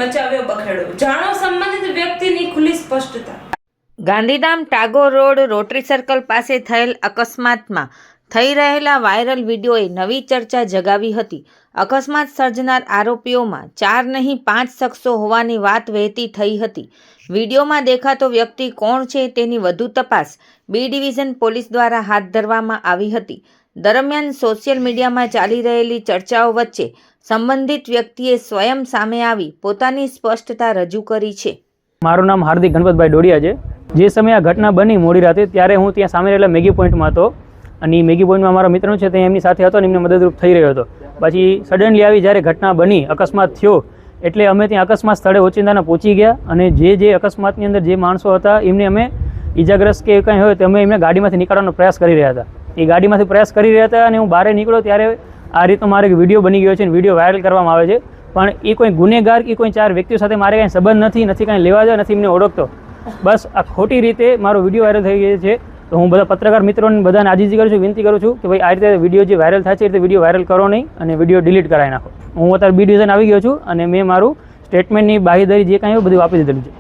મચાવ્યો બખેડો, જાણો સંબંધિત વ્યક્તિની ખુલ્લી સ્પષ્ટતા। Gandhidham Tagore road rotary circle પાસે થયેલ અકસ્માતમાં થઈ રહેલા વાયરલ વિડીયોએ નવી ચર્ચા જગાવી હતી। અકસ્માત સર્જનાર આરોપીઓમાં 4 નહીં 5 શખ્સો હોવાની વાત વહેતી થઈ હતી। વિડીયોમાં દેખાતો વ્યક્તિ કોણ છે તેની વધુ તપાસ બી ડિવિઝન પોલીસ દ્વારા હાથ ધરવામાં આવી હતી। દરમિયાન સોશિયલ મીડિયામાં ચાલી રહેલી ચર્ચાઓ વચ્ચે સંબંધિત વ્યક્તિએ સ્વયં સામે આવી પોતાની સ્પષ્ટતા રજૂ કરી છે। મારું નામ હાર્દિક ગણપતભાઈ ડોડિયા છે। જે સમયે આ ઘટના બની મોડી રાતે ત્યારે હું ત્યાં સામે રહેલા મેગી પોઈન્ટમાં હતો અને મેગી પોઈન્ટમાં મારા મિત્રો છે તે એમની સાથે હતો અને એમને મદદરૂપ થઈ રહ્યો હતો। પછી સડનલી આવી જ્યારે ઘટના બની અકસ્માત થયો એટલે અમે ત્યાં અકસ્માત સ્થળે ઓચિંતાના પહોંચી ગયા અને જે અકસ્માતની અંદર જે માણસો હતા એમને અમે ઈજાગ્રસ્ત કે કંઈ હોય તો અમે એમને ગાડીમાંથી નીકળવાનો પ્રયાસ કરી રહ્યા હતા। એ ગાડીમાંથી પ્રયાસ કરી રહ્યા હતા અને હું બહાર નીકળ્યો ત્યારે આ રીતનો મારો એક વિડીયો બની ગયો છે અને વિડીયો વાયરલ કરવામાં આવે છે। પણ એ કોઈ ગુનેગાર કે કોઈ 4 વ્યક્તિઓ સાથે મારે કાંઈ સંબંધ નથી કાંઈ લેવા દેવા નથી, એમને ઓળખતો। બસ આ ખોટી રીતે મારો વિડીયો વાયરલ થઈ ગયો છે। તો હું બધા પત્રકાર મિત્રોને બધાને આજીજી કરું છું, વિનંતી કરું છું કે ભાઈ આ રીતે વિડીયો જે વાયરલ થાય છે એ રીતે વિડીયો વાયરલ કરો નહીં અને વિડીયો ડિલીટ કરાવી નાખો। હું અત્યારે બી ડિવિઝન આવી ગયો છું અને મેં મારું સ્ટેટમેન્ટની બાંહેધરી જે કાંઈ હોય બધું આપી દીધેલું છે।